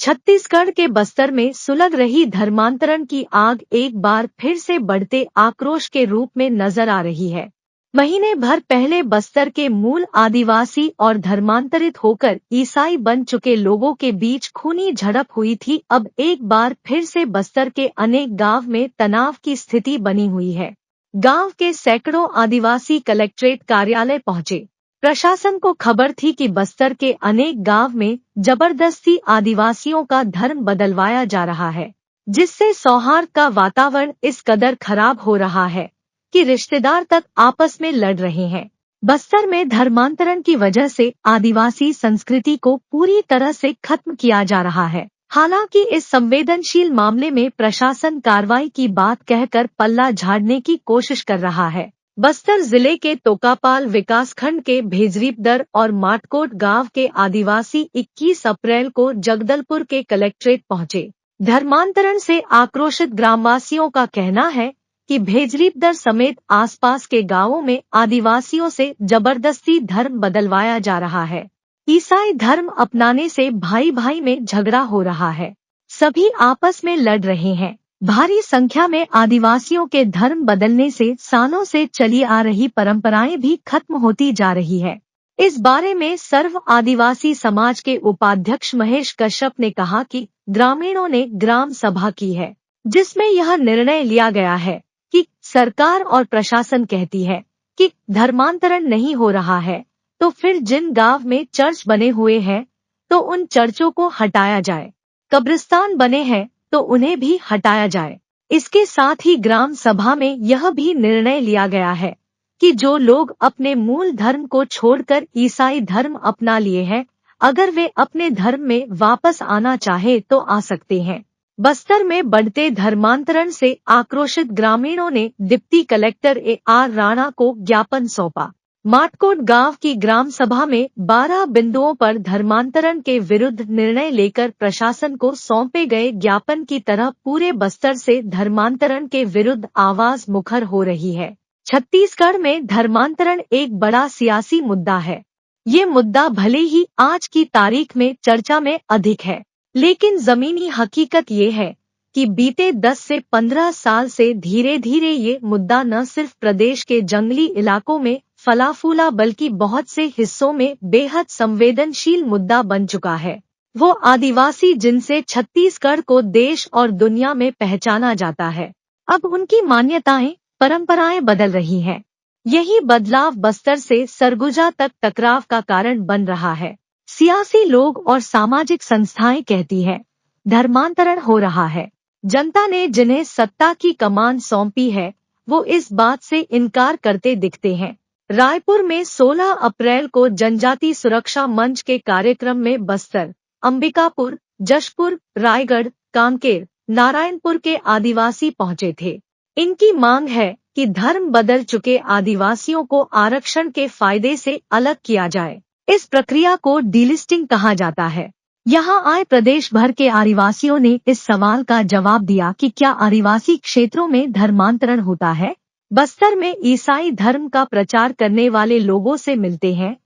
छत्तीसगढ़ के बस्तर में सुलग रही धर्मांतरण की आग एक बार फिर से बढ़ते आक्रोश के रूप में नजर आ रही है। महीने भर पहले बस्तर के मूल आदिवासी और धर्मांतरित होकर ईसाई बन चुके लोगों के बीच खूनी झड़प हुई थी। अब एक बार फिर से बस्तर के अनेक गांव में तनाव की स्थिति बनी हुई है। गांव के सैकड़ों आदिवासी कलेक्ट्रेट कार्यालय पहुंचे। प्रशासन को खबर थी कि बस्तर के अनेक गांव में जबरदस्ती आदिवासियों का धर्म बदलवाया जा रहा है, जिससे सौहार्द का वातावरण इस कदर खराब हो रहा है कि रिश्तेदार तक आपस में लड़ रहे हैं। बस्तर में धर्मांतरण की वजह से आदिवासी संस्कृति को पूरी तरह से खत्म किया जा रहा है। हालांकि इस संवेदनशील मामले में प्रशासन कार्रवाई की बात कहकर पल्ला झाड़ने की कोशिश कर रहा है। बस्तर जिले के तोकापाल विकासखंड के भेजरीपदर और माटकोट गांव के आदिवासी 21 अप्रैल को जगदलपुर के कलेक्ट्रेट पहुंचे। धर्मांतरण से आक्रोशित ग्रामवासियों का कहना है कि भेजरीपदर समेत आसपास के गांवों में आदिवासियों से जबरदस्ती धर्म बदलवाया जा रहा है। ईसाई धर्म अपनाने से भाई भाई में झगड़ा हो रहा है। सभी आपस में लड़ रहे हैं। भारी संख्या में आदिवासियों के धर्म बदलने से सालों से चली आ रही परंपराएं भी खत्म होती जा रही है। इस बारे में सर्व आदिवासी समाज के उपाध्यक्ष महेश कश्यप ने कहा कि ग्रामीणों ने ग्राम सभा की है, जिसमें यह निर्णय लिया गया है कि सरकार और प्रशासन कहती है कि धर्मांतरण नहीं हो रहा है, तो फिर जिन गांव में चर्च बने हुए हैं तो उन चर्चों को हटाया जाए। कब्रिस्तान बने हैं तो उन्हें भी हटाया जाए। इसके साथ ही ग्राम सभा में यह भी निर्णय लिया गया है कि जो लोग अपने मूल धर्म को छोड़कर ईसाई धर्म अपना लिए हैं, अगर वे अपने धर्म में वापस आना चाहे तो आ सकते हैं। बस्तर में बढ़ते धर्मांतरण से आक्रोशित ग्रामीणों ने डिप्टी कलेक्टर AR राणा को ज्ञापन सौंपा। माटकोट गांव की ग्राम सभा में 12 बिंदुओं पर धर्मांतरण के विरुद्ध निर्णय लेकर प्रशासन को सौंपे गए ज्ञापन की तरह पूरे बस्तर से धर्मांतरण के विरुद्ध आवाज मुखर हो रही है। छत्तीसगढ़ में धर्मांतरण एक बड़ा सियासी मुद्दा है। ये मुद्दा भले ही आज की तारीख में चर्चा में अधिक है, लेकिन जमीनी हकीकत ये है कि बीते 10 से 15 साल से धीरे धीरे ये मुद्दा न सिर्फ प्रदेश के जंगली इलाकों में फला फूला बल्कि बहुत से हिस्सों में बेहद संवेदनशील मुद्दा बन चुका है। वो आदिवासी जिनसे छत्तीसगढ़ को देश और दुनिया में पहचाना जाता है, अब उनकी मान्यताएं, परंपराएं बदल रही हैं। यही बदलाव बस्तर से सरगुजा तक टकराव का कारण बन रहा है। सियासी लोग और सामाजिक संस्थाएं कहती हैं, धर्मांतरण हो रहा है। जनता ने जिन्हें सत्ता की कमान सौंपी है, वो इस बात से इनकार करते दिखते हैं। रायपुर में 16 अप्रैल को जनजाति सुरक्षा मंच के कार्यक्रम में बस्तर, अंबिकापुर, जशपुर, रायगढ़, कांकेर, नारायणपुर के आदिवासी पहुंचे थे। इनकी मांग है कि धर्म बदल चुके आदिवासियों को आरक्षण के फायदे से अलग किया जाए। इस प्रक्रिया को डीलिस्टिंग कहा जाता है। यहाँ आए प्रदेश भर के आदिवासियों ने इस सवाल का जवाब दिया कि क्या आदिवासी क्षेत्रों में धर्मांतरण होता है। बस्तर में ईसाई धर्म का प्रचार करने वाले लोगों से मिलते हैं,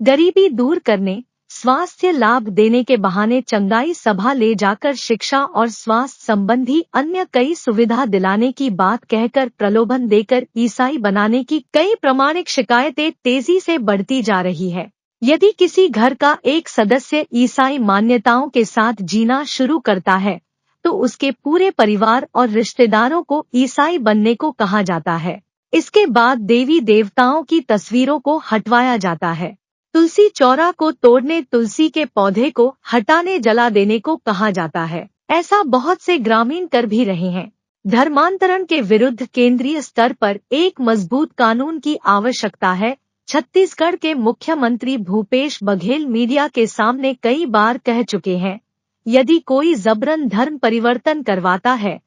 गरीबी दूर करने, स्वास्थ्य लाभ देने के बहाने चंगाई सभा ले जाकर शिक्षा और स्वास्थ्य संबंधी अन्य कई सुविधा दिलाने की बात कहकर प्रलोभन देकर ईसाई बनाने की कई प्रामाणिक शिकायतें तेजी से बढ़ती जा रही है। यदि किसी घर का एक सदस्य ईसाई मान्यताओं के साथ जीना शुरू करता है तो उसके पूरे परिवार और रिश्तेदारों को ईसाई बनने को कहा जाता है। इसके बाद देवी देवताओं की तस्वीरों को हटवाया जाता है। तुलसी चौरा को तोड़ने, तुलसी के पौधे को हटाने, जला देने को कहा जाता है। ऐसा बहुत से ग्रामीण कर भी रहे हैं। धर्मांतरण के विरुद्ध केंद्रीय स्तर पर एक मजबूत कानून की आवश्यकता है। छत्तीसगढ़ के मुख्यमंत्री भूपेश बघेल मीडिया के सामने कई बार कह चुके हैं, यदि कोई जबरन धर्म परिवर्तन करवाता है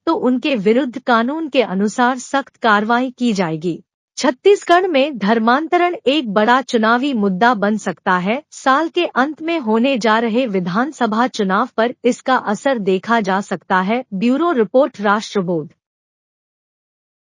तो उनके विरुद्ध कानून के अनुसार सख्त कार्रवाई की जाएगी। छत्तीसगढ़ में धर्मांतरण एक बड़ा चुनावी मुद्दा बन सकता है। साल के अंत में होने जा रहे विधानसभा चुनाव पर इसका असर देखा जा सकता है। Bureau report, राष्ट्रबोध।